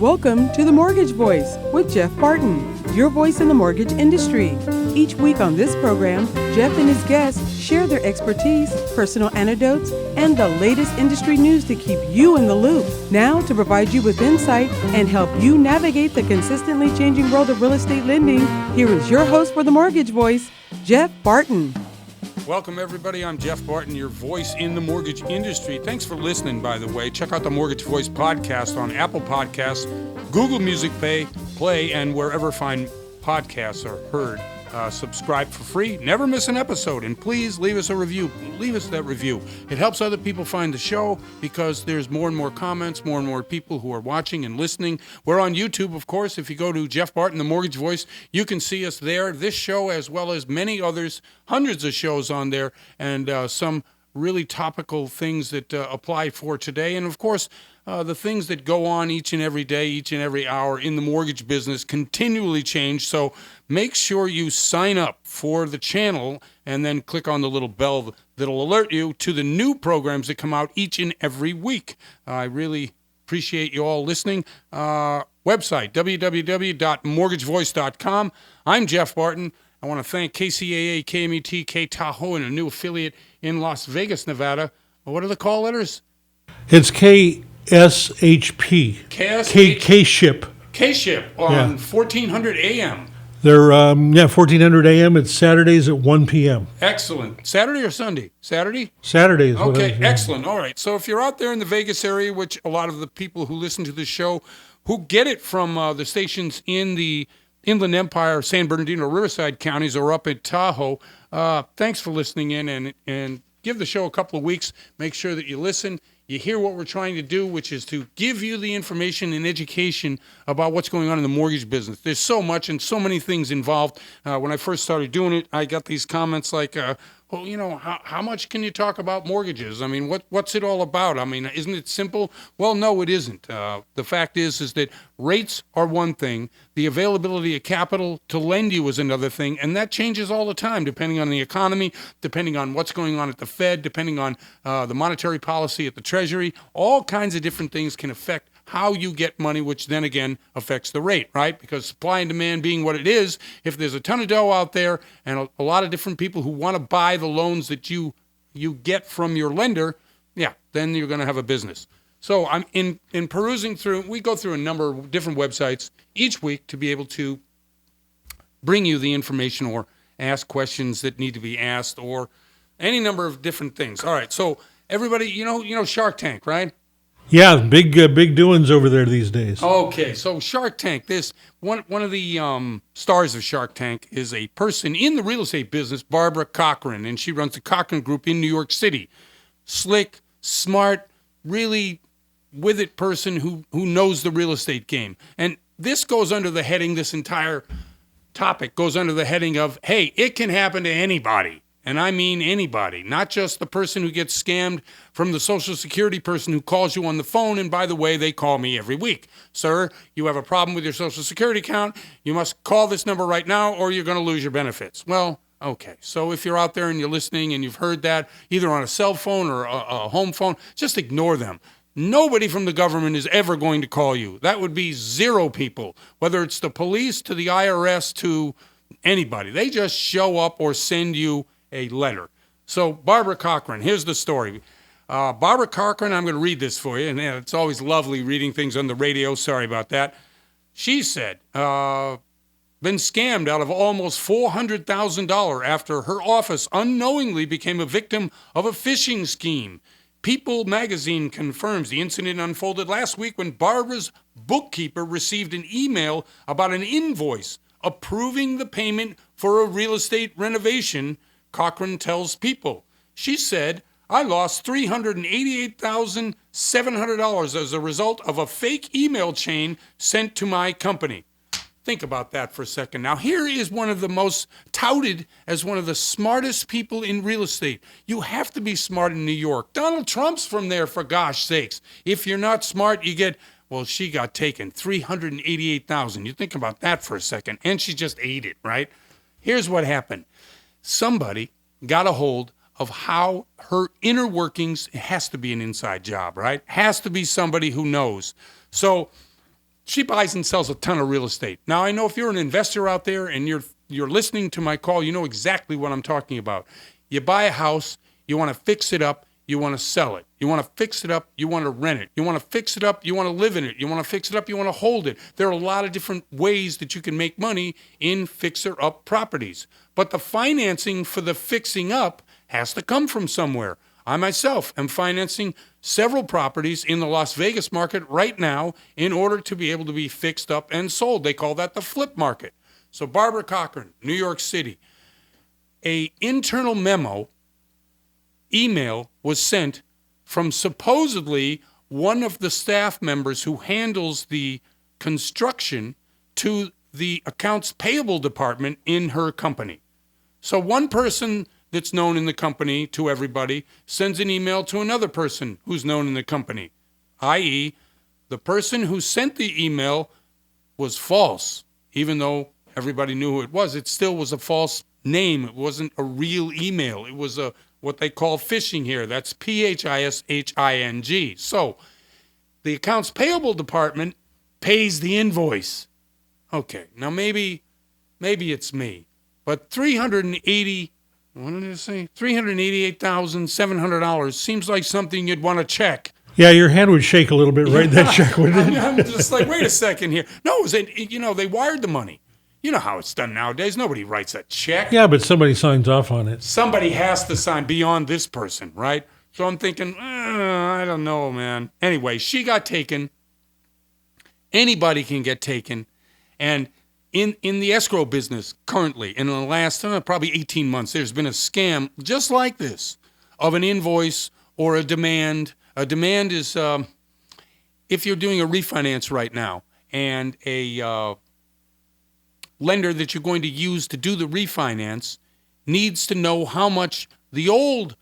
Welcome to The Mortgage Voice with Jeff Barton, your voice in the mortgage industry. Each week on this program, Jeff and his guests share their expertise, personal anecdotes, and the latest industry news to keep you in the loop. Now, to provide you with insight and help you navigate the consistently changing world of real estate lending, here is your host for The Mortgage Voice, Jeff Barton. Welcome, everybody. I'm Jeff Barton, your voice in the mortgage industry. Thanks for listening, by the way. Check out the Mortgage Voice podcast on Apple Podcasts, Google Music Play, and wherever fine podcasts are heard. Subscribe for free. Never miss an episode. And please leave us a review. Leave us that review. It helps other people find the show because there's more and more comments, more and more people who are watching and listening. We're on YouTube, of course. If you go to Jeff Barton, the Mortgage Voice, you can see us there. This show, as well as many others, hundreds of shows on there, and some really topical things that apply for today. And, of course, the things that go on each and every day, each and every hour in the mortgage business continually change. So make sure you sign up for the channel and then click on the little bell that'll alert you to the new programs that come out each and every week. I really appreciate you all listening. Website, www.mortgagevoice.com. I'm Jeff Barton. I want to thank KCAA, KMET, K-Tahoe, and a new affiliate in Las Vegas, Nevada. What are the call letters? It's KSHP. K-Ship. K-Ship on 1400 AM. They're 1400 AM. It's Saturdays at 1 p.m. Excellent. Saturday or Sunday? Saturday? Saturdays. Okay, excellent. All right. So if you're out there in the Vegas area, which a lot of the people who listen to the show who get it from the stations in the Inland Empire, San Bernardino, Riverside counties, or up at Tahoe, thanks for listening in and give the show a couple of weeks. Make sure that you listen. You hear what we're trying to do, which is to give you the information and education about what's going on in the mortgage business. There's so much and so many things involved. When I first started doing it, I got these comments like, well, you know, how much can you talk about mortgages? I mean, what's it all about? I mean, isn't it simple? Well, no, it isn't. The fact is that rates are one thing. The availability of capital to lend you is another thing, and that changes all the time depending on the economy, depending on what's going on at the Fed, depending on the monetary policy at the Treasury. All kinds of different things can affect how you get money, which then again affects the rate, right? Because supply and demand being what it is, if there's a ton of dough out there and a lot of different people who want to buy the loans that you get from your lender, yeah, then you're going to have a business. So I'm in perusing through, we go through a number of different websites each week to be able to bring you the information or ask questions that need to be asked or any number of different things. All right, so everybody, you know Shark Tank, right? Yeah, big doings over there these days. Okay, so Shark Tank, this one of the stars of Shark Tank is a person in the real estate business, Barbara Cochran, and she runs the Cochran Group in New York City. Slick, smart, really with it person who knows the real estate game. And this goes under the heading, this entire topic goes under the heading of, hey, it can happen to anybody. And I mean anybody, not just the person who gets scammed from the Social Security person who calls you on the phone. And by the way, they call me every week. Sir, you have a problem with your Social Security account. You must call this number right now or you're going to lose your benefits. Well, okay. So if you're out there and you're listening and you've heard that either on a cell phone or a home phone, just ignore them. Nobody from the government is ever going to call you. That would be zero people, whether it's the police to the IRS to anybody. They just show up or send you a letter. So Barbara Cochran, here's the story. Barbara Cochran, I'm going to read this for you, and it's always lovely reading things on the radio. Sorry about that. She said, been scammed out of almost $400,000 after her office unknowingly became a victim of a phishing scheme. People magazine confirms the incident unfolded last week when Barbara's bookkeeper received an email about an invoice approving the payment for a real estate renovation. Cochran tells People. She said, I lost $388,700 as a result of a fake email chain sent to my company. Think about that for a second. Now, here is one of the most touted as one of the smartest people in real estate. You have to be smart in New York. Donald Trump's from there, for gosh sakes. If you're not smart, you get, well, she got taken, $388,000. You think about that for a second. And she just ate it, right? Here's what happened. Somebody got a hold of how her inner workings, it has to be an inside job, right? Has to be somebody who knows. So she buys and sells a ton of real estate. Now, I know if you're an investor out there and you're listening to my call, you know exactly what I'm talking about. You buy a house, you want to fix it up, you want to sell it. You want to fix it up, you want to rent it. You want to fix it up, you want to live in it. You want to fix it up, you want to hold it. There are a lot of different ways that you can make money in fixer-up properties. But the financing for the fixing up has to come from somewhere. I myself am financing several properties in the Las Vegas market right now in order to be able to be fixed up and sold. They call that the flip market. So Barbara Cochran, New York City, a internal memo email was sent from supposedly one of the staff members who handles the construction to the accounts payable department in her company. So one person that's known in the company to everybody sends an email to another person who's known in the company, i.e., the person who sent the email was false. Even though everybody knew who it was, it still was a false name. It wasn't a real email. It was what they call phishing here. That's phishing. So the accounts payable department pays the invoice. Okay, now maybe it's me, but $388,700 seems like something you'd want to check. Yeah, your hand would shake a little bit, right? That check, wouldn't it? I'm just like, wait a second here. No, they wired the money. You know how it's done nowadays. Nobody writes a check. Yeah, but somebody signs off on it. Somebody has to sign beyond this person, right? So I'm thinking, I don't know, man. Anyway, she got taken. Anybody can get taken. And in the escrow business currently, in the last probably 18 months, there's been a scam just like this of an invoice or a demand. A demand is if you're doing a refinance right now and a lender that you're going to use to do the refinance needs to know how much the old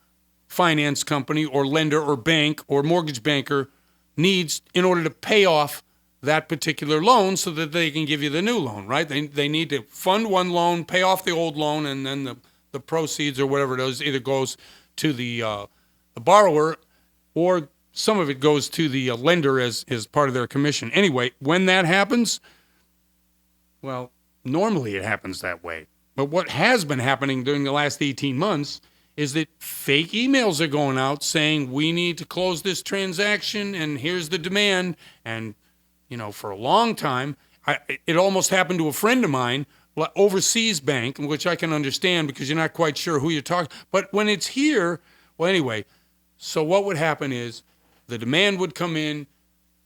finance company or lender or bank or mortgage banker needs in order to pay off that particular loan so that they can give you the new loan, right? They need to fund one loan, pay off the old loan, and then the proceeds or whatever it is either goes to the borrower or some of it goes to the lender as part of their commission. Anyway, when that happens, well, normally it happens that way. But what has been happening during the last 18 months is that fake emails are going out saying we need to close this transaction and here's the demand. And, for a long time, it almost happened to a friend of mine, overseas bank, which I can understand because you're not quite sure who you're talking. But when it's here, well, anyway, so what would happen is the demand would come in,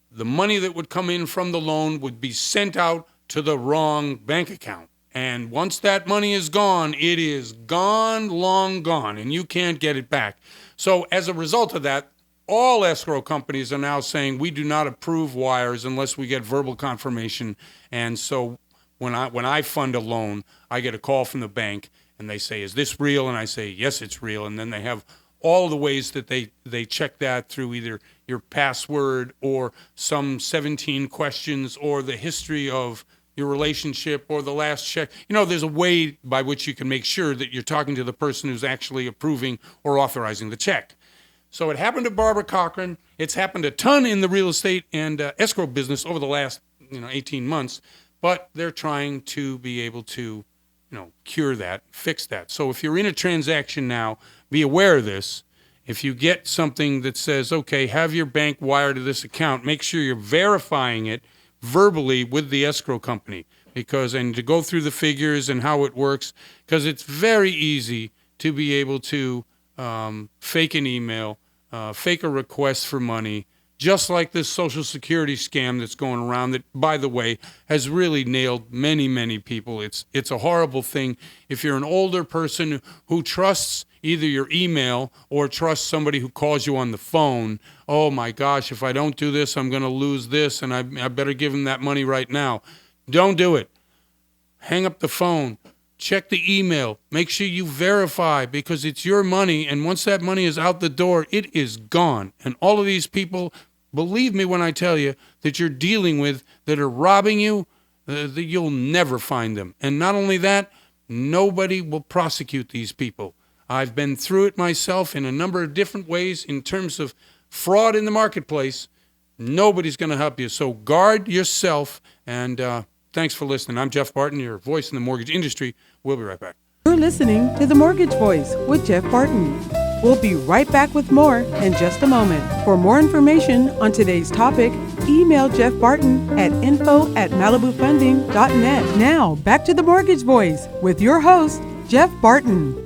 the money that would come in from the loan would be sent out to the wrong bank account. And once that money is gone, it is gone, long gone, and you can't get it back. So as a result of that, all escrow companies are now saying we do not approve wires unless we get verbal confirmation. And so when I fund a loan, I get a call from the bank and they say, is this real? And I say, yes, it's real. And then they have all the ways that they check that through either your password or some 17 questions or the history of your relationship or the last check. There's a way by which you can make sure that you're talking to the person who's actually approving or authorizing the check. So it happened to Barbara Cochran. It's happened a ton in the real estate and escrow business over the last 18 months, but they're trying to be able to cure that, fix that. So if you're in a transaction now, be aware of this. If you get something that says, okay, have your bank wire to this account, make sure you're verifying it verbally with the escrow company and to go through the figures and how it works, because it's very easy to be able to fake an email, fake a request for money, just like this Social Security scam that's going around that, by the way, has really nailed many, many people. It's a horrible thing. If you're an older person who trusts either your email or trusts somebody who calls you on the phone, oh my gosh, if I don't do this, I'm going to lose this, and I better give them that money right now. Don't do it. Hang up the phone. Check the email. Make sure you verify, because it's your money, and once that money is out the door, it is gone. And all of these people, believe me when I tell you, that you're dealing with that are robbing you, that you'll never find them. And not only that, nobody will prosecute these people. I've been through it myself in a number of different ways in terms of fraud in the marketplace. Nobody's going to help you. So guard yourself. And thanks for listening. I'm Jeff Barton, your voice in the mortgage industry. We'll be right back. You're listening to The Mortgage Voice with Jeff Barton. We'll be right back with more in just a moment. For more information on today's topic, email Jeff Barton at info@malibufunding.net. Now, back to The Mortgage Voice with your host, Jeff Barton.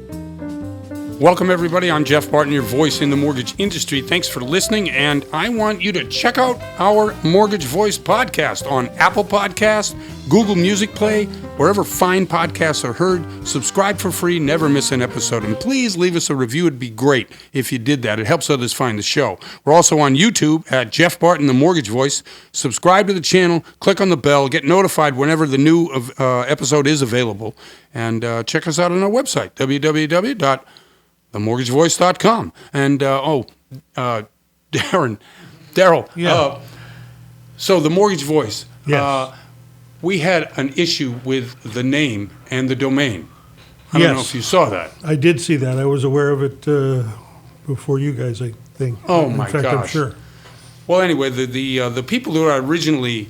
Welcome, everybody. I'm Jeff Barton, your voice in the mortgage industry. Thanks for listening, and I want you to check out our Mortgage Voice podcast on Apple Podcasts, Google Music Play, wherever fine podcasts are heard. Subscribe for free, never miss an episode, and please leave us a review. It'd be great if you did that. It helps others find the show. We're also on YouTube at Jeff Barton, the Mortgage Voice. Subscribe to the channel, click on the bell, get notified whenever the new episode is available, and check us out on our website, www.themortgagevoice.com. And, Daryl. Yeah. So the Mortgage Voice. Yes. We had an issue with the name and the domain. I don't know if you saw that. I did see that. I was aware of it before you guys, I think. Oh, my In fact, gosh. I'm sure. Well, anyway, the people who are originally,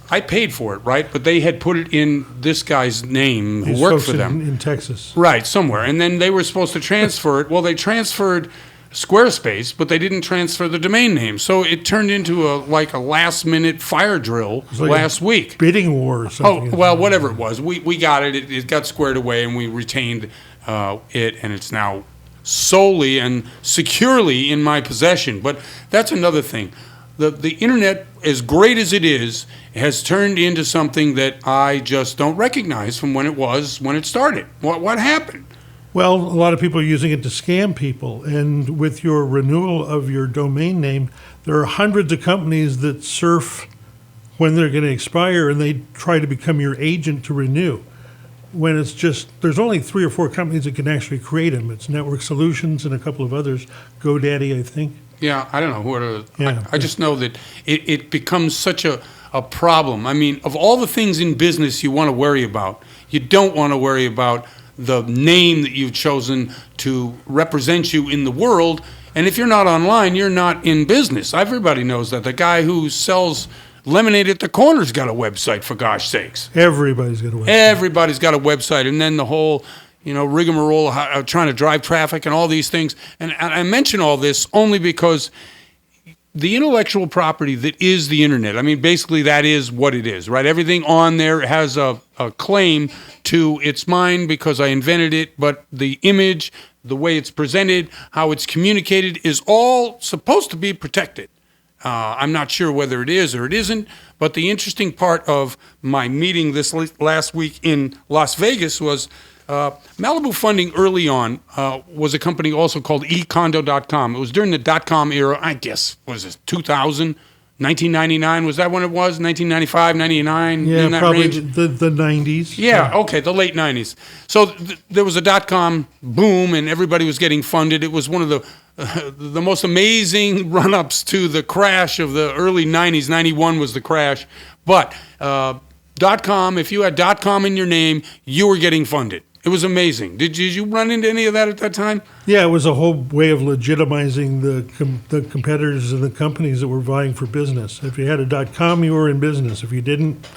I paid for it, right? But they had put it in this guy's name who These worked folks for them. in Texas. Right, somewhere. And then they were supposed to transfer it. Well, they transferred Squarespace, but they didn't transfer the domain name. So it turned into a last-minute fire drill like last week. Bidding war or something. Oh, well, whatever it was. We got it. It got squared away, and we retained it, and it's now solely and securely in my possession. But that's another thing. The Internet, as great as it is, has turned into something that I just don't recognize from when it started. What happened? Well, a lot of people are using it to scam people. And with your renewal of your domain name, there are hundreds of companies that surf when they're going to expire, and they try to become your agent to renew. When it's just, there's only 3 or 4 companies that can actually create them. It's Network Solutions and a couple of others. GoDaddy, I think. Yeah, I don't know who it is. Yeah. I just know that it becomes such a problem. I mean, of all the things in business you want to worry about, you don't want to worry about the name that you've chosen to represent you in the world. And if you're not online, you're not in business. Everybody knows that. The guy who sells lemonade at the corner's got a website, for gosh sakes. Everybody's got a website. Everybody's got a website. And then the whole, rigmarole of trying to drive traffic and all these things. And I mention all this only because the intellectual property that is the Internet, I mean, basically that is what it is, right? Everything on there has a claim to it's mine because I invented it, but the image, the way it's presented, how it's communicated is all supposed to be protected. I'm not sure whether it is or it isn't, but the interesting part of my meeting this last week in Las Vegas was Malibu Funding early on was a company also called econdo.com. It was during the dot-com era, I guess, was it 2000, 1999? Was that when it was? 1995, 99? Yeah, in that probably range? the 90s. Yeah, okay, the late 90s. So there was a dot-com boom, and everybody was getting funded. It was one of the most amazing run-ups to the crash of the early 90s. 91 was the crash. But dot-com, if you had dot-com in your name, you were getting funded. It was amazing. Did you run into any of that at that time? Yeah, it was a whole way of legitimizing the competitors and the companies that were vying for business. If you had a .com, you were in business. If you didn't,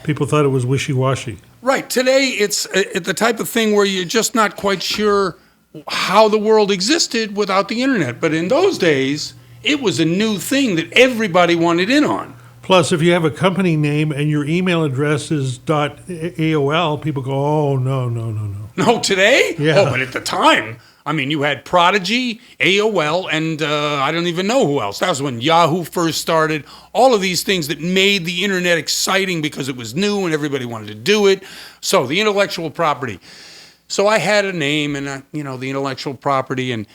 people thought it was wishy-washy. Right. Today, it's the type of thing where you're just not quite sure how the world existed without the Internet. But in those days, it was a new thing that everybody wanted in on. Plus, if you have a company name and your email address is .aol, people go, oh, no. No, today? Yeah. Oh, but at the time, I mean, you had Prodigy, AOL, and I don't even know who else. That was when Yahoo first started. All of these things that made the Internet exciting because it was new and everybody wanted to do it. So the intellectual property. So I had a name and, the intellectual property, and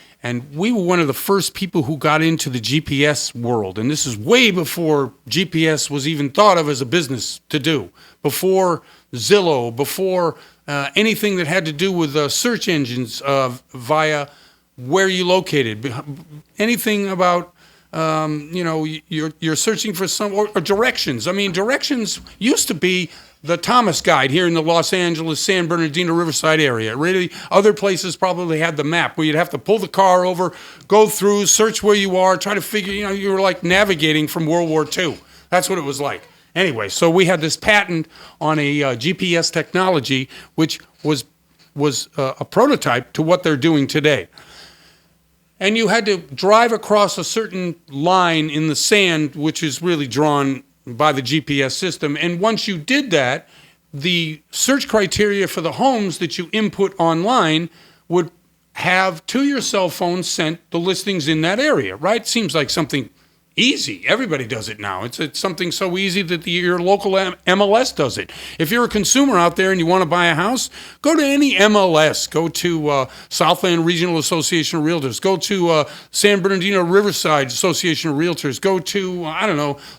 we were one of the first people who got into the GPS world. And this is way before GPS was even thought of as a business to do, before Zillow, before anything that had to do with search engines via where you located, anything about, you're searching for some, or directions. I mean, directions used to be the Thomas Guide here in the Los Angeles, San Bernardino, Riverside area. Really, other places probably had the map where you'd have to pull the car over, go through, search where you are, try to figure, you were like navigating from World War II. That's what it was like. Anyway, so we had this patent on a GPS technology, which was a prototype to what they're doing today. And you had to drive across a certain line in the sand, which is really drawn by the GPS system. And once you did that, the search criteria for the homes that you input online would have to your cell phone sent the listings in that area, right? Seems like something easy. Everybody does it now. It's something so easy that your local MLS does it. If you're a consumer out there and you want to buy a house, go to any MLS. Go to Southland Regional Association of Realtors. Go to San Bernardino Riverside Association of Realtors. Go to,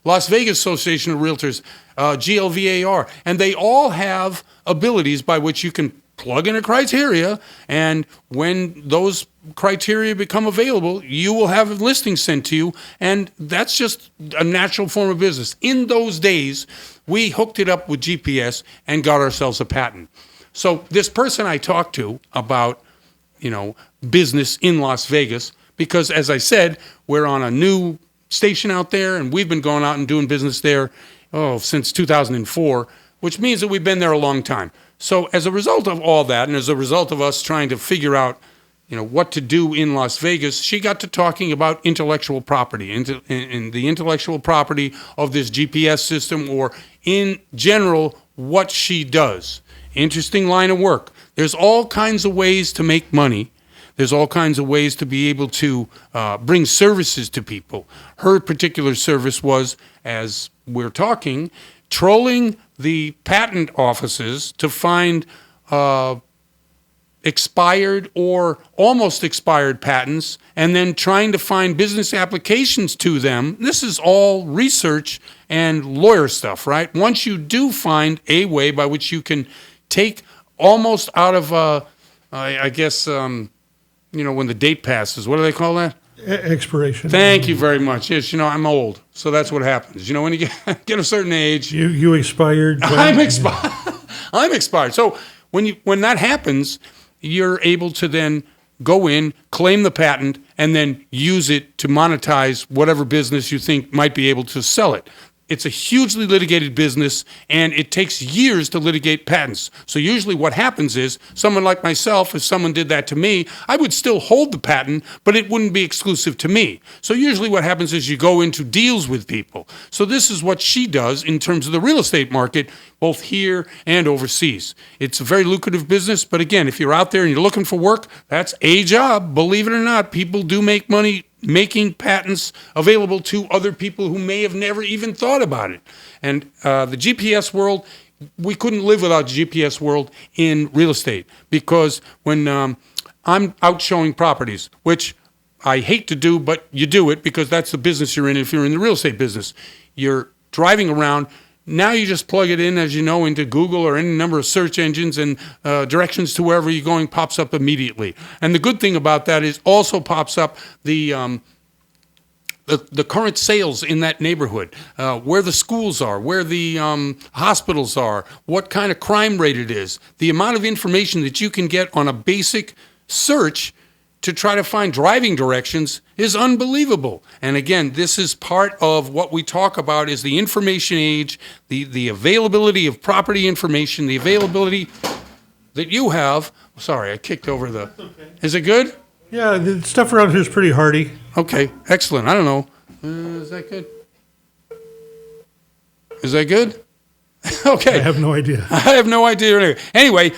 Las Vegas Association of Realtors, GLVAR. And they all have abilities by which you can plug in a criteria, and when those criteria become available, you will have a listing sent to you, and that's just a natural form of business. In those days, we hooked it up with GPS and got ourselves a patent. So this person I talked to about, business in Las Vegas, because as I said, we're on a new station out there, and we've been going out and doing business there, since 2004, which means that we've been there a long time. So as a result of all that, and as a result of us trying to figure out, what to do in Las Vegas, she got to talking about intellectual property, and the intellectual property of this GPS system, or in general, what she does. Interesting line of work. There's all kinds of ways to make money. There's all kinds of ways to be able to bring services to people. Her particular service was, as we're talking, trolling the patent offices to find expired or almost expired patents, and then trying to find business applications to them. This is all research and lawyer stuff, right? Once you do find a way by which you can take almost out of, when the date passes, what do they call that? Expiration. Thank you very much. Yes, I'm old, so that's what happens. When you get a certain age, you expired. I'm expired. I'm expired. So when that happens, you're able to then go in, claim the patent, and then use it to monetize whatever business you think might be able to sell it. It's a hugely litigated business, and it takes years to litigate patents. So usually what happens is, someone like myself, if someone did that to me, I would still hold the patent, but it wouldn't be exclusive to me. So usually what happens is you go into deals with people. So this is what she does in terms of the real estate market, both here and overseas. It's a very lucrative business, but again, if you're out there and you're looking for work, that's a job. Believe it or not, people do make money making patents available to other people who may have never even thought about it. And the GPS world, we couldn't live without the GPS world in real estate, because when I'm out showing properties, which I hate to do, but you do it because that's the business you're in. If you're in the real estate business, you're driving around. Now you just plug it in, as you know, into Google or any number of search engines, and directions to wherever you're going pops up immediately. And the good thing about that is also pops up the current sales in that neighborhood, where the schools are, where the hospitals are, what kind of crime rate it is. The amount of information that you can get on a basic search to try to find driving directions is unbelievable. And again, this is part of what we talk about is the information age, the availability of property information, the availability that you have. Sorry, I kicked over the... Okay. Is it good? Yeah, the stuff around here is pretty hardy. Okay, excellent. I don't know. Is that good? Is that good? Okay. I have no idea. I have no idea. Anyway,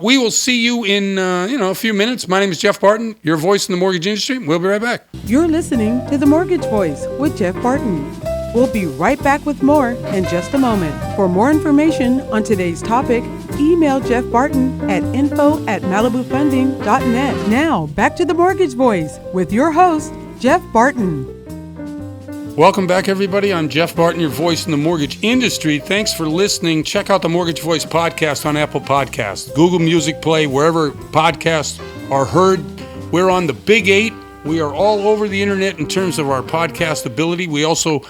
we will see you in a few minutes. My name is Jeff Barton, your voice in the mortgage industry. We'll be right back. You're listening to The Mortgage Voice with Jeff Barton. We'll be right back with more in just a moment. For more information on today's topic, email Jeff Barton at info@malibufunding.net. Now, back to The Mortgage Voice with your host, Jeff Barton. Welcome back, everybody. I'm Jeff Barton, your voice in the mortgage industry. Thanks for listening. Check out the Mortgage Voice podcast on Apple Podcasts, Google Music Play, wherever podcasts are heard. We're on the Big 8. We are all over the internet in terms of our podcast ability. We also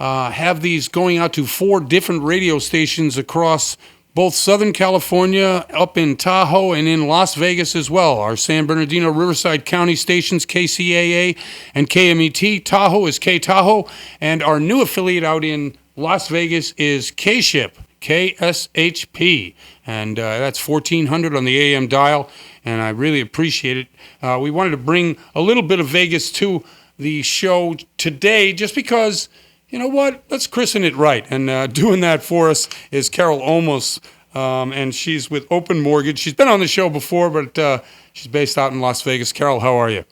have these going out to 4 different radio stations across both Southern California, up in Tahoe, and in Las Vegas as well. Our San Bernardino Riverside County stations, KCAA and KMET. Tahoe is K-Tahoe, and our new affiliate out in Las Vegas is K-Ship, KSHP, and that's 1400 on the AM dial, and I really appreciate it. We wanted to bring a little bit of Vegas to the show today just because, you know what, let's christen it right. And doing that for us is Carol Olmos, and she's with Open Mortgage. She's been on the show before, but she's based out in Las Vegas. Carol, how are you?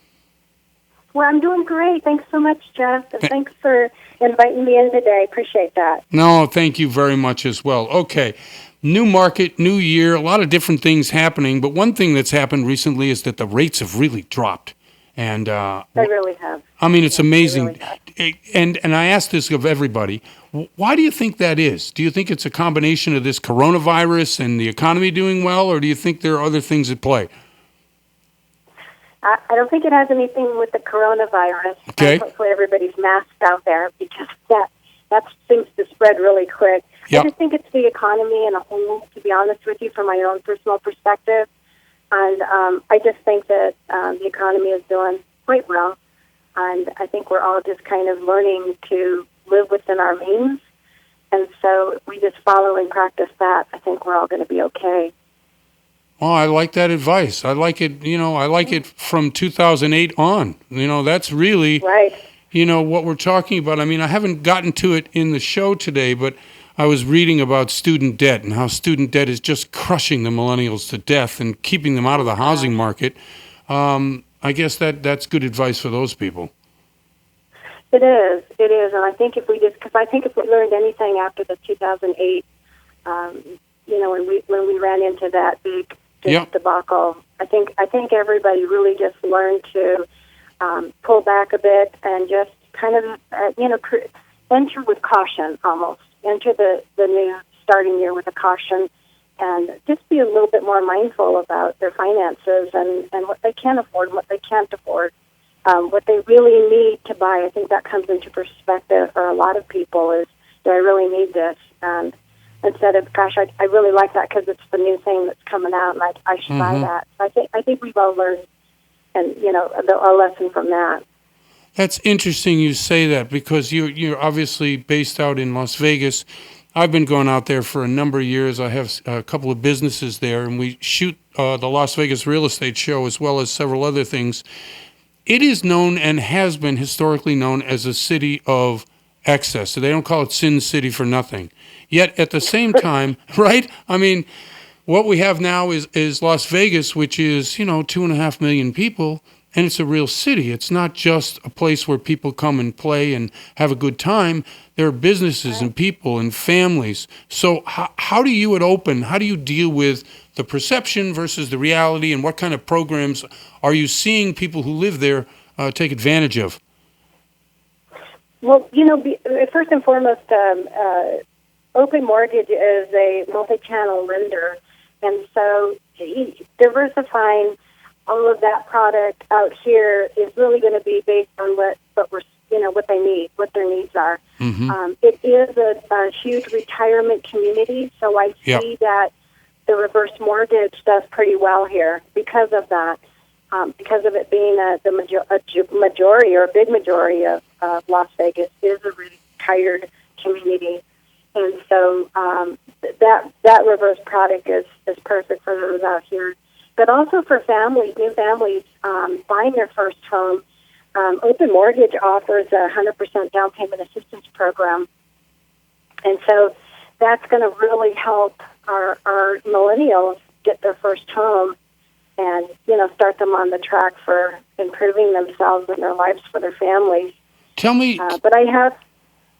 Well, I'm doing great. Thanks so much, Jeff. And thanks for inviting me in today. Appreciate that. No, thank you very much as well. Okay, new market, new year, a lot of different things happening. But one thing that's happened recently is that the rates have really dropped. And they really have. I mean, it's amazing. Really have. And I ask this of everybody. Why do you think that is? Do you think it's a combination of this coronavirus and the economy doing well, or do you think there are other things at play? I don't think it has anything with the coronavirus. Okay. Hopefully everybody's masked out there because that seems to spread really quick. Yep. I just think it's the economy in a whole, to be honest with you, from my own personal perspective. And I just think that the economy is doing quite well. And I think we're all just kind of learning to live within our means. And so if we just follow and practice that, I think we're all going to be okay. Oh, I like that advice. I like it, I like it from 2008 on. That's really, right. What we're talking about. I mean, I haven't gotten to it in the show today, but I was reading about student debt and how student debt is just crushing the millennials to death and keeping them out of the housing market. I guess that's good advice for those people. It is, and I think if we learned anything after the 2008, when we ran into that big debacle, I think everybody really just learned to pull back a bit and just kind of enter with caution, almost enter the new starting year with a caution. And just be a little bit more mindful about their finances and what they can afford and what they can't afford, what they really need to buy. I think that comes into perspective for a lot of people is, do I really need this? And instead of, gosh, I really like that because it's the new thing that's coming out and I should buy that. I think we've all learned a lesson from that. That's interesting you say that because you're obviously based out in Las Vegas. I've been going out there for a number of years. I have a couple of businesses there, and we shoot the Las Vegas Real Estate Show as well as several other things. It is known and has been historically known as a city of excess. So they don't call it Sin City for nothing. Yet at the same time, right? I mean, what we have now is Las Vegas, which is, 2.5 million people, and it's a real city. It's not just a place where people come and play and have a good time. There are businesses and people and families. So how do you at Open, how do you deal with the perception versus the reality, and what kind of programs are you seeing people who live there take advantage of? Well, first and foremost, Open Mortgage is a multi-channel lender, and so diversifying all of that product out here is really going to be based on what they need, what their needs are. Mm-hmm. It is a huge retirement community, so I see that the reverse mortgage does pretty well here because of that, because of it being a majority or a big majority of Las Vegas is a retired community. And so that reverse product is perfect for those out here. But also for families, new families buying their first home, Open Mortgage offers a 100% down payment assistance program. And so that's going to really help our millennials get their first home and, start them on the track for improving themselves and their lives for their families. Tell me...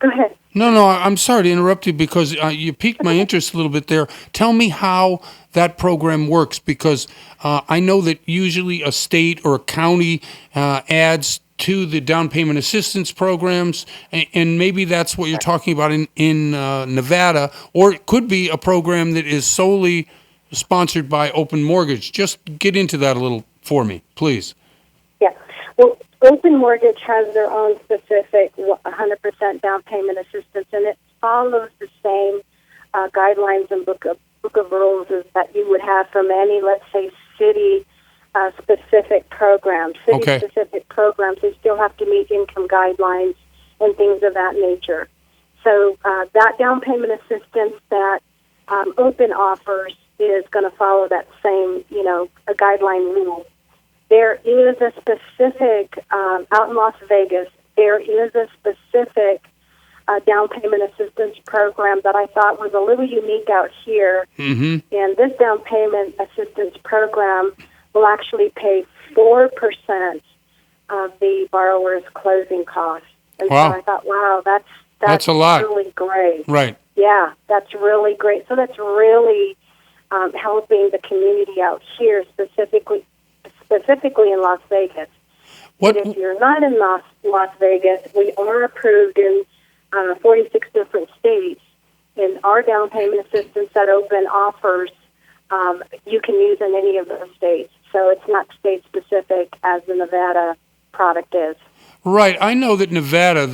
Go ahead. No, I'm sorry to interrupt you because you piqued my interest a little bit there. Tell me how that program works, because I know that usually a state or a county adds to the down payment assistance programs, and maybe that's what you're talking about in Nevada, or it could be a program that is solely sponsored by Open Mortgage. Just get into that a little for me, please. Yeah. Well, Open Mortgage has their own specific 100% down payment assistance, and it follows the same guidelines and book of rules as that you would have from any, let's say, city specific programs. City-specific programs, they still have to meet income guidelines and things of that nature. So that down payment assistance that Open offers is going to follow that same, a guideline rule. There is a specific, out in Las Vegas, there is a specific down payment assistance program that I thought was a little unique out here. Mm-hmm. And this down payment assistance program will actually pay 4% of the borrower's closing costs. And wow. So I thought, wow, that's a lot. Really great. Right. Yeah, that's really great. So that's really helping the community out here, specifically in Las Vegas. What? And if you're not in Las Vegas, we are approved in 46 different states. And our down payment assistance that Open offers, you can use in any of those states. So it's not state-specific as the Nevada product is. Right. I know that Nevada,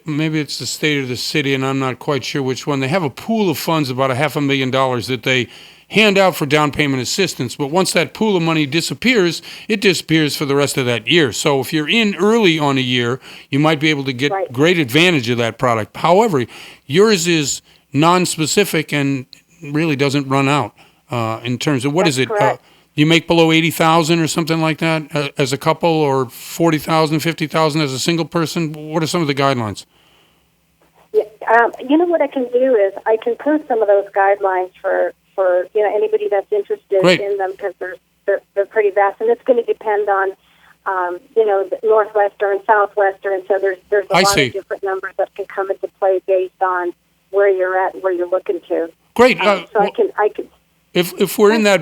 maybe it's the state or the city, and I'm not quite sure which one. They have a pool of funds, about $500,000, that they hand out for down payment assistance. But once that pool of money disappears, it disappears for the rest of that year. So if you're in early on a year, you might be able to get great advantage of that product. However, yours is non-specific and really doesn't run out in terms of, what is it? You make below $80,000 or something like that as a couple, or $40,000, $50,000 as a single person? What are some of the guidelines? Yeah, what I can do is I can post some of those guidelines for anybody that's interested in them, because they're pretty vast, and it's going to depend on the Northwestern, Southwestern. So there's a lot of different numbers that can come into play based on where you're at and where you're looking to. Great. So I can. If we're in that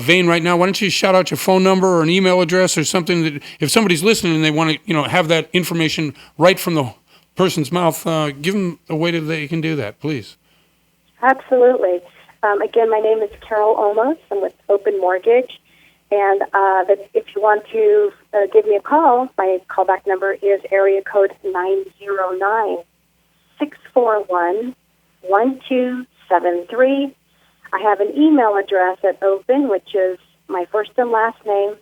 vein right now, why don't you shout out your phone number or an email address or something that, if somebody's listening and they want to, have that information right from the person's mouth, give them a way that they can do that, please. Absolutely. Again, my name is Carol Olmos. I'm with Open Mortgage, and if you want to give me a call, my callback number is area code 909-641-1273. I have an email address at Open, which is my first and last name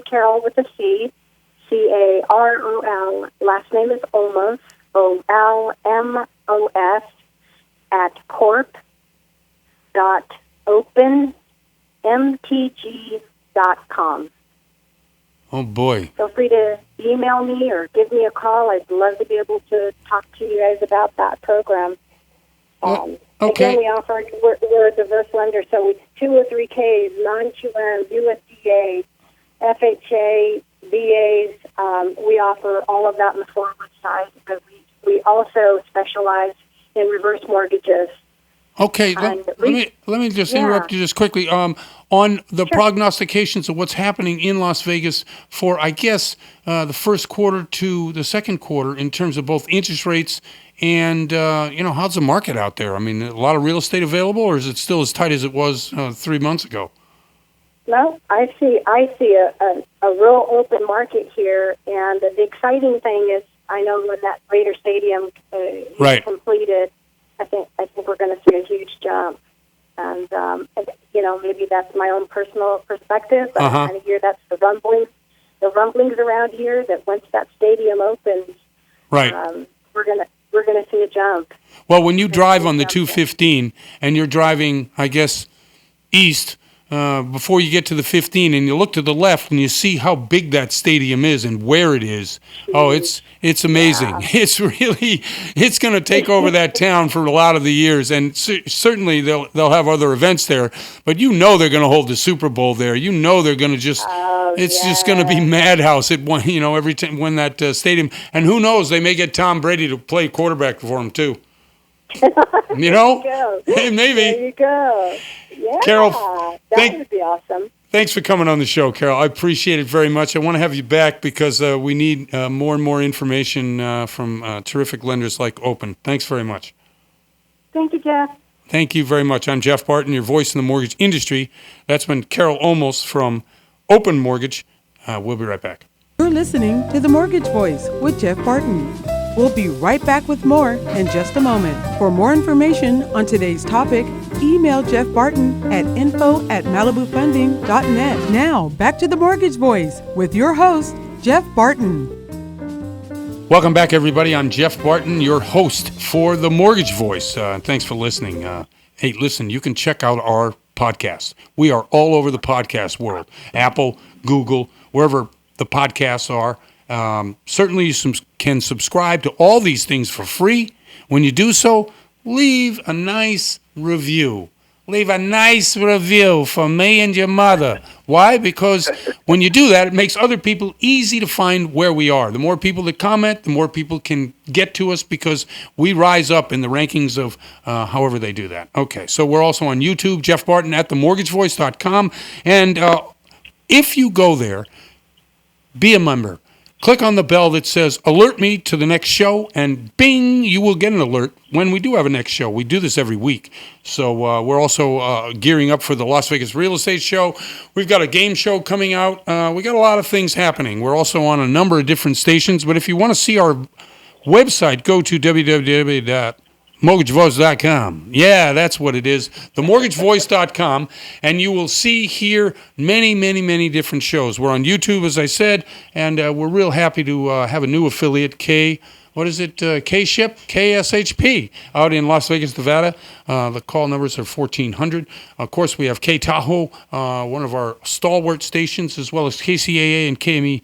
Carol with a C, C-A-R-O-L. Last name is Olmos, O-L-M-O-S, at corp.openmtg.com. Oh, boy. Feel free to email me or give me a call. I'd love to be able to talk to you guys about that program. Okay. Again, we're a diverse lender, so it's 203Ks, non-QM, USDA, FHA, VAs. We offer all of that on the forward side, but we also specialize in reverse mortgages. Okay, let me just interrupt you just quickly. On the prognostications of what's happening in Las Vegas for, I guess, the first quarter to the second quarter in terms of both interest rates and, how's the market out there? I mean, a lot of real estate available, or is it still as tight as it was 3 months ago? No, I see a real open market here, and the exciting thing is, I know when that Raider Stadium is completed, I think we're going to see a huge jump, and maybe that's my own personal perspective, but I kind of hear that's the rumblings around here that once that stadium opens, we're going to see a jump. Well, when you drive on the 215 and you're driving, I guess, east, before you get to the 15 and you look to the left and you see how big that stadium is and where it is. Oh, it's amazing. Yeah. It's going to take over that town for a lot of the years, and certainly they'll have other events there, but they're going to hold the Super Bowl there. They're going to just just going to be madhouse at one, every time when that stadium, and who knows, they may get Tom Brady to play quarterback for them too. There you go. Hey, maybe. There you go. Yeah, Carol, that would be awesome. Thanks for coming on the show, Carol. I appreciate it very much. I want to have you back because we need more and more information from terrific lenders like Open. Thanks very much. Thank you, Jeff. Thank you very much. I'm Jeff Barton, your voice in the mortgage industry. That's been Carol Olmos from Open Mortgage. We'll be right back. You're listening to The Mortgage Voice with Jeff Barton. We'll be right back with more in just a moment. For more information on today's topic, email Jeff Barton at info@malibufunding.net. Now, back to The Mortgage Voice with your host, Jeff Barton. Welcome back, everybody. I'm Jeff Barton, your host for The Mortgage Voice. Thanks for listening. Hey, listen, you can check out our podcast. We are all over the podcast world. Apple, Google, wherever the podcasts are. Certainly you can subscribe to all these things for free. When you do so, leave a nice review. Leave a nice review for me and your mother. Why? Because when you do that, it makes other people easy to find where we are. The more people that comment, the more people can get to us because we rise up in the rankings of however they do that. Okay, so we're also on YouTube, Jeff Barton at themortgagevoice.com. And if you go there, be a member. Click on the bell that says, alert me to the next show, and bing, you will get an alert when we do have a next show. We do this every week. So we're also gearing up for the Las Vegas Real Estate Show. We've got a game show coming out. We got a lot of things happening. We're also on a number of different stations, but if you want to see our website, go to www.mortgagevoice.com. Yeah, that's what it is, themortgagevoice.com, and you will see here many, many, many different shows. We're on YouTube, as I said, and we're real happy to have a new affiliate, KSHP, out in Las Vegas, Nevada. The call numbers are 1400. Of course, we have K Tahoe, one of our stalwart stations, as well as KCAA and KME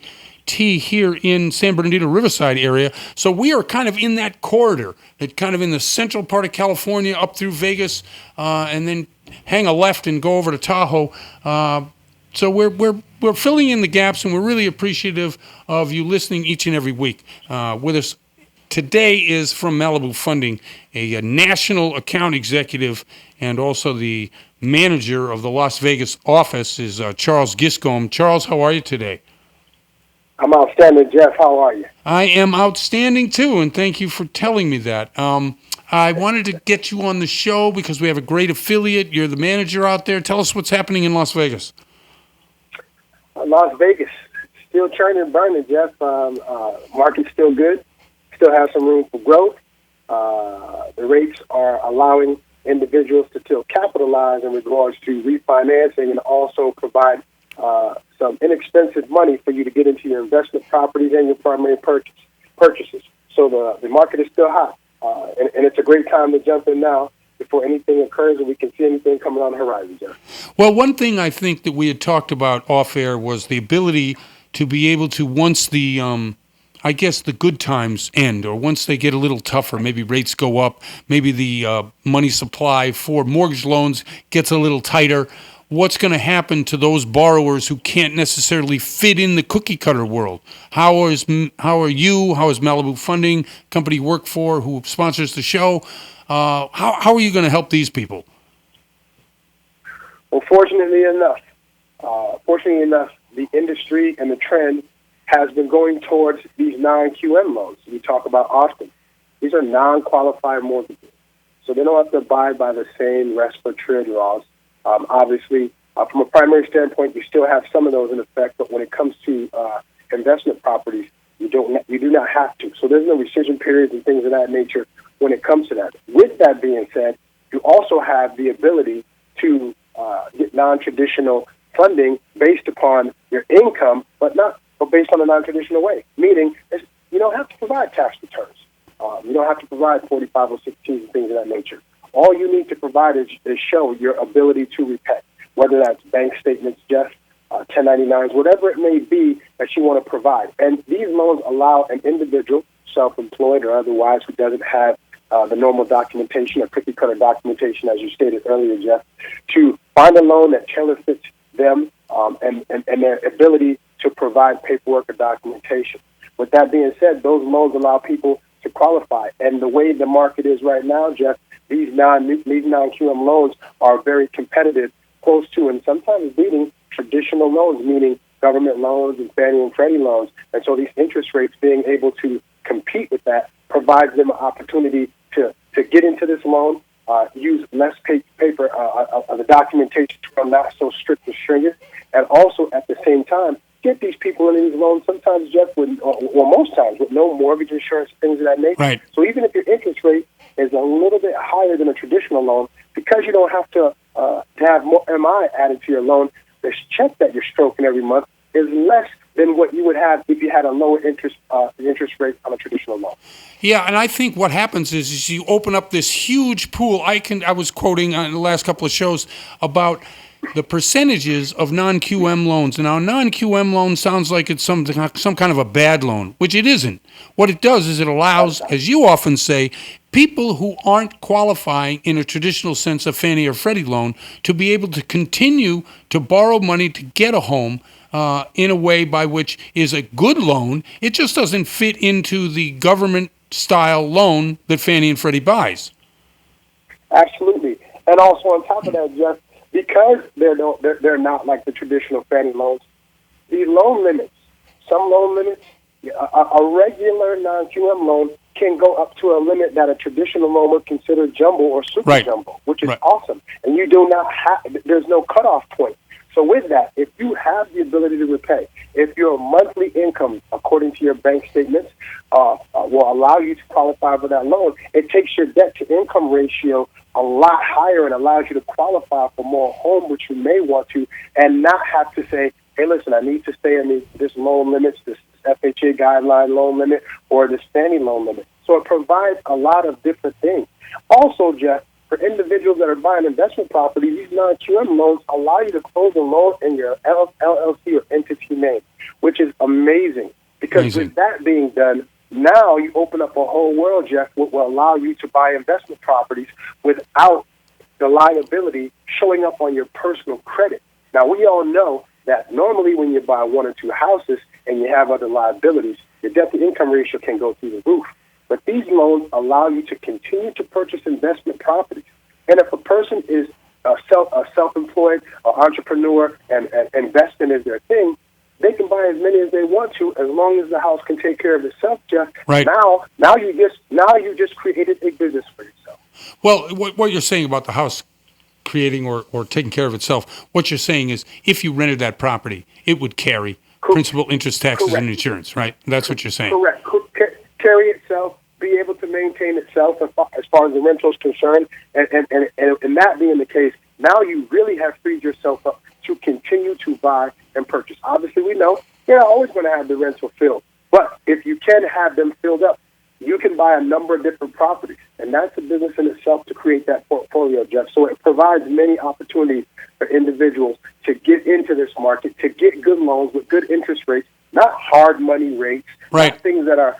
here in San Bernardino Riverside area. So we are kind of in that corridor, that kind of in the central part of California up through Vegas, and then hang a left and go over to Tahoe. So we're filling in the gaps, and we're really appreciative of you listening each and every week with us. Today is from Malibu Funding, a national account executive and also the manager of the Las Vegas office is Charles Giscombe. Charles, how are you today? I'm outstanding, Jeff. How are you? I am outstanding, too, and thank you for telling me that. I wanted to get you on the show because we have a great affiliate. You're the manager out there. Tell us what's happening in Las Vegas. Las Vegas, still churning and burning, Jeff. Market's still good. Still have some room for growth. The rates are allowing individuals to still capitalize in regards to refinancing and also provide some inexpensive money for you to get into your investment properties and your primary purchases. So the market is still hot, and it's a great time to jump in now before anything occurs and we can see anything coming on the horizon, Jeff. Well, one thing I think that we had talked about off air was the ability to be able to, once the I guess the good times end, or once they get a little tougher, maybe rates go up, maybe the money supply for mortgage loans gets a little tighter. What's going to happen to those borrowers who can't necessarily fit in the cookie cutter world? How are you, how is Malibu Funding, company you work for, who sponsors the show, how are you going to help these people? Well, fortunately enough, the industry and the trend has been going towards these non-QM loans we talk about often. These are non-qualified mortgages, so they don't have to abide by the same RESPA trade laws. Obviously, from a primary standpoint, you still have some of those in effect, but when it comes to investment properties, you do not have to. So there's no rescission periods and things of that nature when it comes to that. With that being said, you also have the ability to get non-traditional funding based upon your income, but based on a non-traditional way, meaning you don't have to provide tax returns. You don't have to provide 4506 and things of that nature. All you need to provide is show your ability to repay, whether that's bank statements, Jeff, 1099s, whatever it may be that you want to provide. And these loans allow an individual, self-employed or otherwise, who doesn't have the normal documentation or cookie-cutter documentation, as you stated earlier, Jeff, to find a loan that tailor-fits them and their ability to provide paperwork or documentation. With that being said, those loans allow people to qualify. And the way the market is right now, Jeff, these non-QM loans are very competitive, close to and sometimes beating traditional loans, meaning government loans and Fannie and Freddie loans. And so these interest rates, being able to compete with that, provides them an opportunity to get into this loan, use less paper, the documentation from not so strict and stringent, and also at the same time get these people in these loans sometimes, Jeff, or most times, with no mortgage insurance, things of that nature. Right. So even if your interest rate is a little bit higher than a traditional loan, because you don't have to have more MI added to your loan, this check that you're stroking every month is less than what you would have if you had a lower interest rate on a traditional loan. Yeah, and I think what happens is you open up this huge pool. I was quoting on the last couple of shows about the percentages of non-QM loans. Now, a non-QM loan sounds like it's some kind of a bad loan, which it isn't. What it does is it allows, as you often say, people who aren't qualifying in a traditional sense of Fannie or Freddie loan to be able to continue to borrow money to get a home in a way by which is a good loan. It just doesn't fit into the government-style loan that Fannie and Freddie buys. Absolutely. And also on top of that, Jeff, because they're not like the traditional Fannie loans, the loan limits, some loan limits, a regular non-QM loan can go up to a limit that a traditional loan would consider jumbo or super jumbo, which is awesome. And you do not have, there's no cutoff point. So with that, if you have the ability to repay, if your monthly income, according to your bank statements, will allow you to qualify for that loan, it takes your debt-to-income ratio a lot higher and allows you to qualify for more home, which you may want to, and not have to say, hey, listen, I need to stay in this loan limits, this FHA guideline loan limit, or this Fannie loan limit. So it provides a lot of different things. Also, Jeff, for individuals that are buying investment property, these non-QM loans allow you to close a loan in your LLC or entity name, which is amazing. Because with that being done, now you open up a whole world, Jeff, what will allow you to buy investment properties without the liability showing up on your personal credit. Now, we all know that normally when you buy one or two houses and you have other liabilities, your debt-to-income ratio can go through the roof. But these loans allow you to continue to purchase investment properties. And if a person is a self-employed or entrepreneur and investing is their thing, they can buy as many as they want to, as long as the house can take care of itself, Jeff. Right. Now you just created a business for yourself. Well, what you're saying about the house creating or taking care of itself, what you're saying is if you rented that property, it would carry principal, interest, taxes, and insurance, right? That's what you're saying. Correct. Carry itself, be able to maintain itself as far as the rental is concerned, and that being the case, now you really have freed yourself up to continue to buy and purchase. Obviously, we know you're always going to have the rental filled, but if you can have them filled up, you can buy a number of different properties, and that's a business in itself to create that portfolio, Jeff. So it provides many opportunities for individuals to get into this market, to get good loans with good interest rates, not hard money rates, not things that are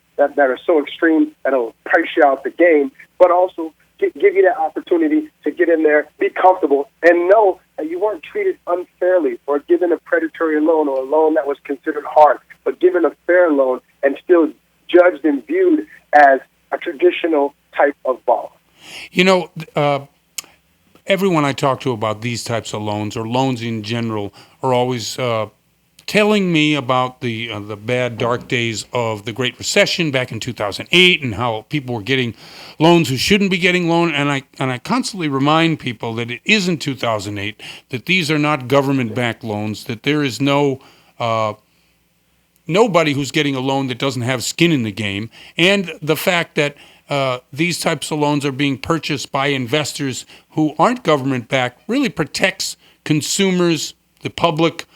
so extreme that'll price you out the game, but also give you that opportunity to get in there, be comfortable, and know that you weren't treated unfairly or given a predatory loan or a loan that was considered hard, but given a fair loan and still judged and viewed as a traditional type of borrower. You know, everyone I talk to about these types of loans or loans in general are always telling me about the bad, dark days of the Great Recession back in 2008 and how people were getting loans who shouldn't be getting loans. And I constantly remind people that it isn't 2008, that these are not government-backed loans, that there is nobody who's getting a loan that doesn't have skin in the game, and the fact that these types of loans are being purchased by investors who aren't government-backed really protects consumers, the public,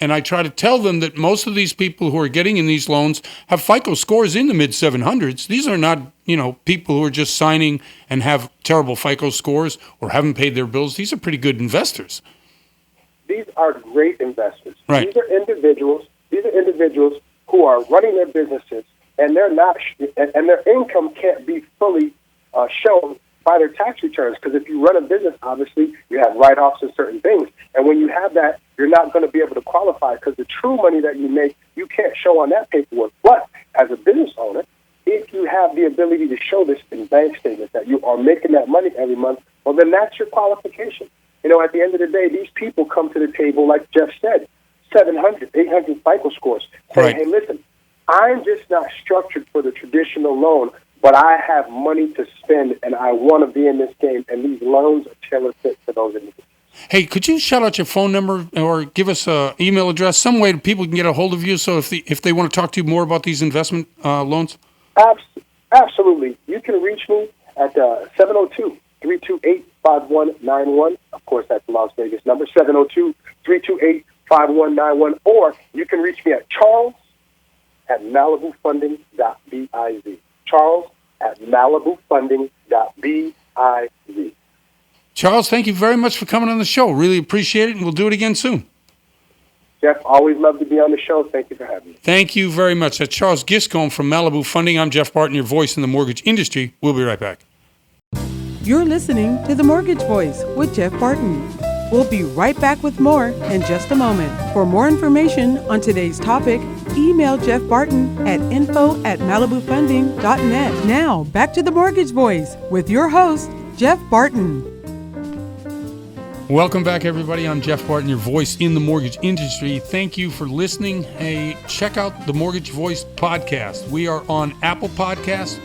and I try to tell them that most of these people who are getting in these loans have FICO scores in the mid-700s. These are not, people who are just signing and have terrible FICO scores or haven't paid their bills. These are pretty good investors. These are great investors. Right. These are individuals who are running their businesses, and they're not, and their income can't be fully shown by their tax returns, because if you run a business, obviously, you have write-offs and certain things. And when you have that, you're not going to be able to qualify, because the true money that you make, you can't show on that paperwork. But as a business owner, if you have the ability to show this in bank statements that you are making that money every month, well, then that's your qualification. At the end of the day, these people come to the table, like Jeff said, 700, 800 FICO scores, saying, hey, listen, I'm just not structured for the traditional loan, but I have money to spend, and I want to be in this game, and these loans are tailor-fit for those individuals. Hey, could you shout out your phone number or give us an email address, some way that people can get a hold of you so if they want to talk to you more about these investment loans? Absolutely. You can reach me at 702-328-5191. Of course, that's the Las Vegas number, 702-328-5191. Or you can reach me at charles@malibufunding.biz. charles@malibufunding.biz. Charles, thank you very much for coming on the show. Really appreciate it, and we'll do it again soon. Jeff, always love to be on the show. Thank you for having me. Thank you very much. That's Charles Giscombe from Malibu Funding. I'm Jeff Barton, your voice in the mortgage industry. We'll be right back. You're listening to The Mortgage Voice with Jeff Barton. We'll be right back with more in just a moment. For more information on today's topic, email Jeff Barton at info@malibufunding.net. Now, back to The Mortgage Voice with your host, Jeff Barton. Welcome back, everybody. I'm Jeff Barton, your voice in the mortgage industry. Thank you for listening. Hey, check out the Mortgage Voice podcast. We are on Apple Podcasts,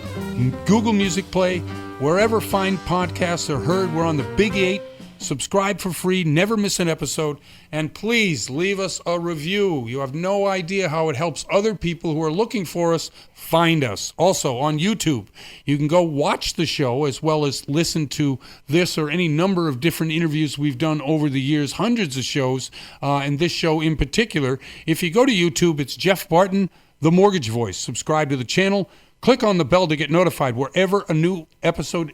Google Music Play, wherever fine podcasts are heard. We're on the Big 8. Subscribe for free, never miss an episode, and please leave us a review. You have no idea how it helps other people who are looking for us find us. Also on YouTube, you can go watch the show as well as listen to this or any number of different interviews we've done over the years, hundreds of shows, and this show in particular. If you go to YouTube, it's Jeff Barton, The Mortgage Voice. Subscribe to the channel. Click on the bell to get notified whenever a new episode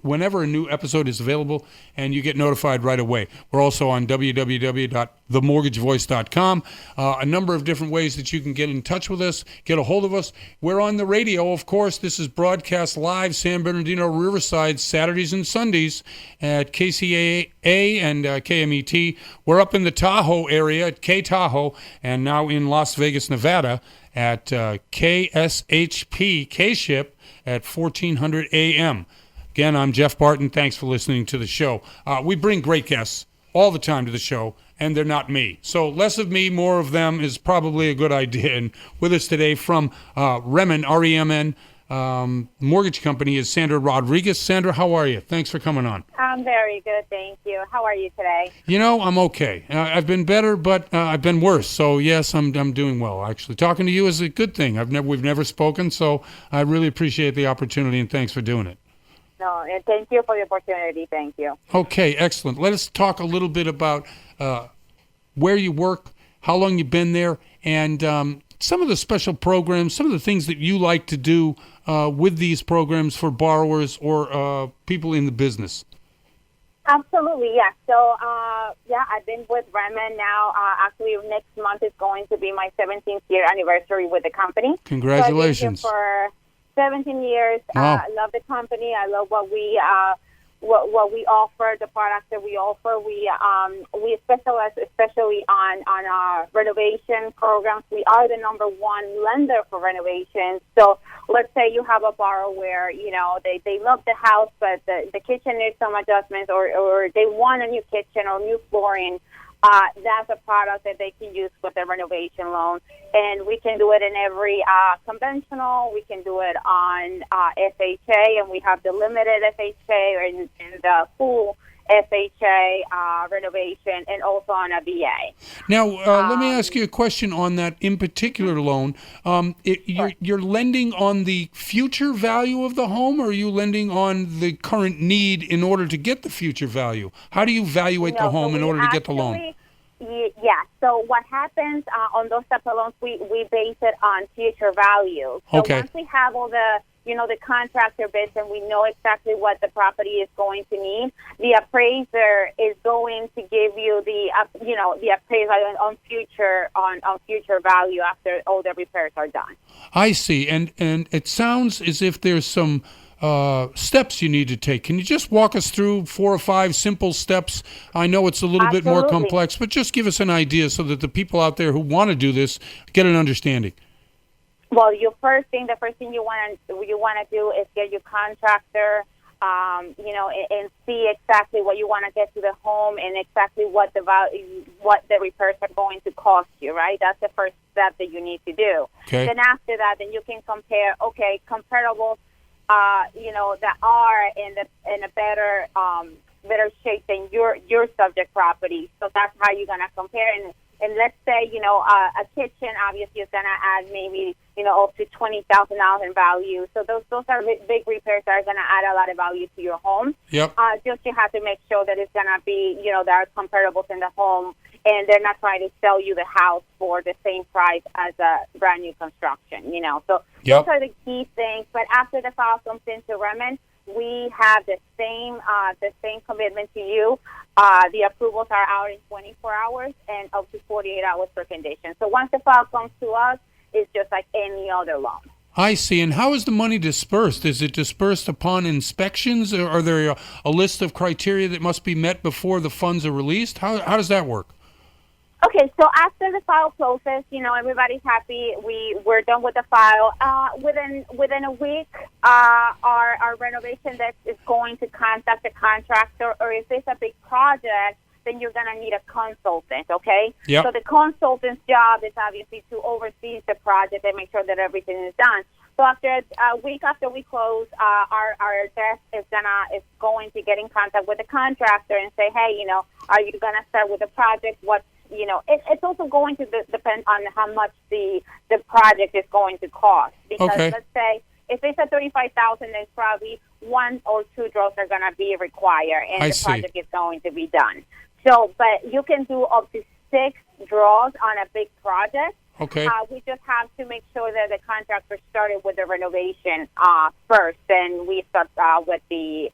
is available, and you get notified right away. We're also on www.themortgagevoice.com. A number of different ways that you can get in touch with us, get a hold of us. We're on the radio, of course. This is broadcast live, San Bernardino, Riverside, Saturdays and Sundays at KCAA and KMET. We're up in the Tahoe area at K-Tahoe, and now in Las Vegas, Nevada, at KSHP K-Ship at 1400 AM. Again, I'm Jeff Barton. Thanks for listening to the show. We bring great guests all the time to the show, and they're not me. So less of me, more of them is probably a good idea. And with us today from Remen, R-E-M-N, mortgage company is Sandra Rodriguez. Sandra, how are you? Thanks for coming on. I'm very good, thank you. How are you today? You know, I'm okay. I've been better, but I've been worse. So yes, I'm doing well. Actually, talking to you is a good thing. We've never spoken, so I really appreciate the opportunity, and thanks for doing it. No, and thank you for the opportunity. Thank you. Okay, excellent. Let us talk a little bit about where you work, how long you've been there, and some of the special programs, some of the things that you like to do with these programs for borrowers or people in the business. Absolutely, yeah. So, I've been with Remen now. Actually, next month is going to be my 17th year anniversary with the company. Congratulations. So I've been here for 17 years. Wow. I love the company. I love what we offer, the products that we offer. We specialize especially on renovation programs. We are the number one lender for renovations. So let's say you have a borrower where, they love the house, but the kitchen needs some adjustments, or they want a new kitchen or new flooring. That's a product that they can use with a renovation loan. And we can do it in every conventional. We can do it on FHA, and we have the limited FHA and the full FHA renovation, and also on a VA. Now, let me ask you a question on that in particular loan. You're lending on the future value of the home, or are you lending on the current need in order to get the future value? How do you evaluate the home in order to get the loan? Yeah. So what happens on those type of loans, we base it on future value. So once we have all the the contractor bids, and we know exactly what the property is going to need, the appraiser is going to give you the appraisal on future value after all the repairs are done. I see, and it sounds as if there's some steps you need to take. Can you just walk us through 4 or 5 simple steps? I know it's a little bit more complex, but just give us an idea so that the people out there who want to do this get an understanding. Well, the first thing you want to do is get your contractor, and see exactly what you want to get to the home and exactly what the repairs are going to cost you. Right, that's the first step that you need to do. Okay. Then after that, then you can compare. Okay, comparables, that are in a better better shape than your subject property. So that's how you're gonna compare. And let's say, a kitchen obviously is gonna add maybe, up to $20,000 in value. So those are big repairs that are gonna add a lot of value to your home. Yep. Just you have to make sure that it's gonna be, that are comparables in the home, and they're not trying to sell you the house for the same price as a brand new construction. So Yep. those are the key things. But after the file comes into Remen, we have the same commitment to you. The approvals are out in 24 hours and up to 48 hours per condition. So once the file comes to us, it's just like any other loan. I see. And how is the money dispersed? Is it dispersed upon inspections, or are there a list of criteria that must be met before the funds are released? How does that work? Okay, so after the file closes, everybody's happy. We're done with the file. Within a week, our renovation desk is going to contact the contractor, or if it's a big project, then you're going to need a consultant, okay? Yep. So the consultant's job is obviously to oversee the project and make sure that everything is done. So after a week after we close, our desk is going to get in contact with the contractor and say, hey, are you going to start with the project? It's also going to depend on how much the project is going to cost. Because let's say if it's a $35,000, then probably 1 or 2 draws are going to be required, and the project is going to be done. So, but you can do up to 6 draws on a big project. Okay. We just have to make sure that the contractor started with the renovation first, and we start with the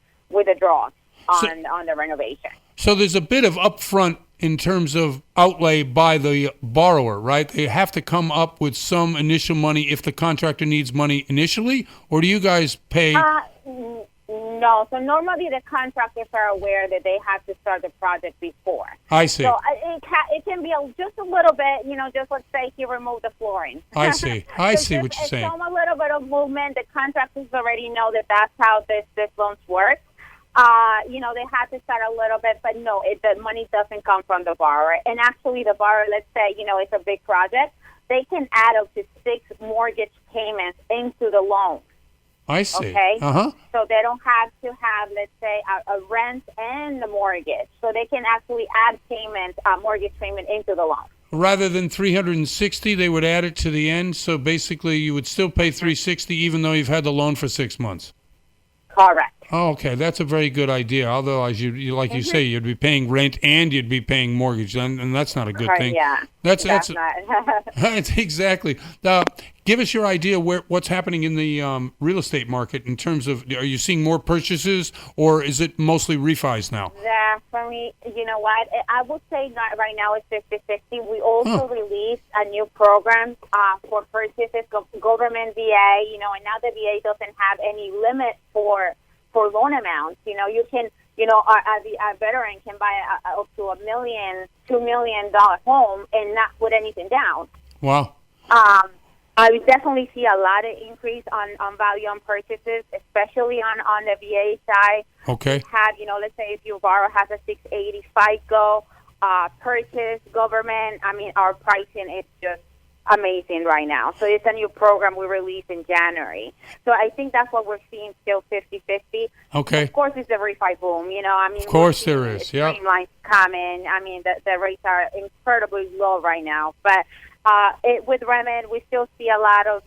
draws on the renovation. So there's a bit of upfront in terms of outlay by the borrower, right? They have to come up with some initial money if the contractor needs money initially, or do you guys pay? No. So normally the contractors are aware that they have to start the project before. I see. So it can be just a little bit, just let's say he removed the flooring. I see. I see what you're saying. Some a little bit of movement. The contractors already know that that's how this loans work. They have to start a little bit, but no, the money doesn't come from the borrower. And actually the borrower, let's say, it's a big project, they can add up to 6 mortgage payments into the loan. I see. Okay? Uh-huh. So they don't have to have, let's say, a rent and the mortgage. So they can actually add mortgage payment into the loan. Rather than $360, they would add it to the end. So basically you would still pay $360 even though you've had the loan for 6 months. Correct. Oh, okay, that's a very good idea. Otherwise, you say, you'd be paying rent and you'd be paying mortgage, and that's not a good thing. Yeah, that's not. That's exactly. Give us your idea what's happening in the real estate market in terms of, are you seeing more purchases or is it mostly refis now? Yeah, for me, you know what? I would say right now it's 50-50. We also released a new program for purchases, government VA, and now the VA doesn't have any limit for loan amounts. You can, a veteran can buy up to $1 million, $2 million home and not put anything down. Wow. I would definitely see a lot of increase on value on purchases, especially on the VA side. Okay. Have, let's say if your borrower has a 680 FICO, purchase, government, our pricing is just amazing right now. So it's a new program we released in January. So I think that's what we're seeing, still 50-50. Okay. Of course, it's the refi boom. Of course there is. Yeah. Streamlines coming. The rates are incredibly low right now. But with Remen, we still see a lot of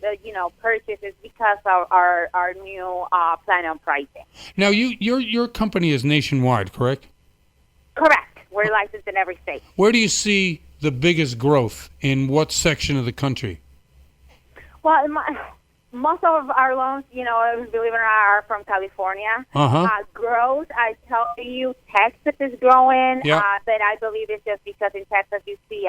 purchases because of our new plan on pricing. Now, your company is nationwide, correct? Correct. We're licensed in every state. Where do you see the biggest growth in what section of the country? Well, most of our loans, believe it or not, are from California. Growth, I tell you, Texas is growing. Yep. But I believe it's just because in Texas you see,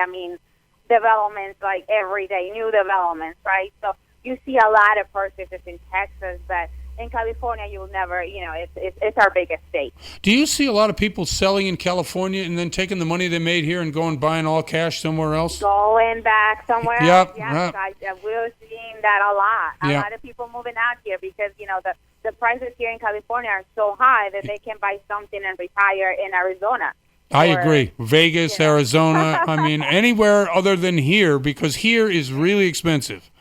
developments like every day, new developments, right? So you see a lot of purchases in Texas, but in California, you'll never, it's our biggest state. Do you see a lot of people selling in California and then taking the money they made here and going buying all cash somewhere else? Going back somewhere Yep. else? Yes, we're seeing that a lot. A lot of people moving out here because, the prices here in California are so high that they can buy something and retire in Arizona. I agree. Vegas, Arizona, anywhere other than here, because here is really expensive.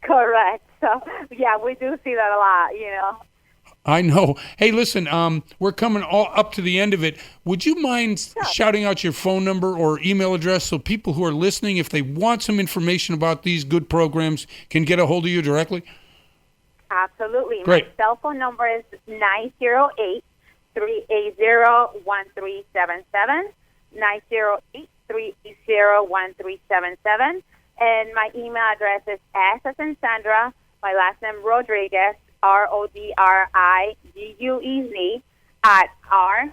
Correct. So, yeah, we do see that a lot, I know. Hey, listen, we're coming all up to the end of it. Would you mind shouting out your phone number or email address so people who are listening, if they want some information about these good programs, can get a hold of you directly? Absolutely. Great. My cell phone number is 908-380-1377, 908-380-1377. And my email address is S as in Sandra, my last name Rodriguez, RODRIGUEZ at REM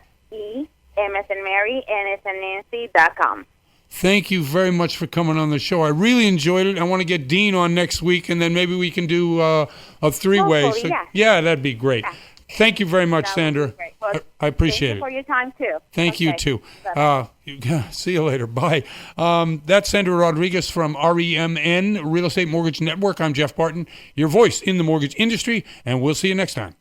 as in Mary, N as in Nancy.com. Thank you very much for coming on the show. I really enjoyed it. I want to get Dean on next week, and then maybe we can do a three-way. Hopefully, So, yeah. that'd be great. Yeah. Thank you very much, That Sandra. would be great. Well, I appreciate Thank you it. for your time, too. Thank you, too. See you later. Bye. That's Sandra Rodriguez from REMN, Real Estate Mortgage Network. I'm Jeff Barton, your voice in the mortgage industry, and we'll see you next time.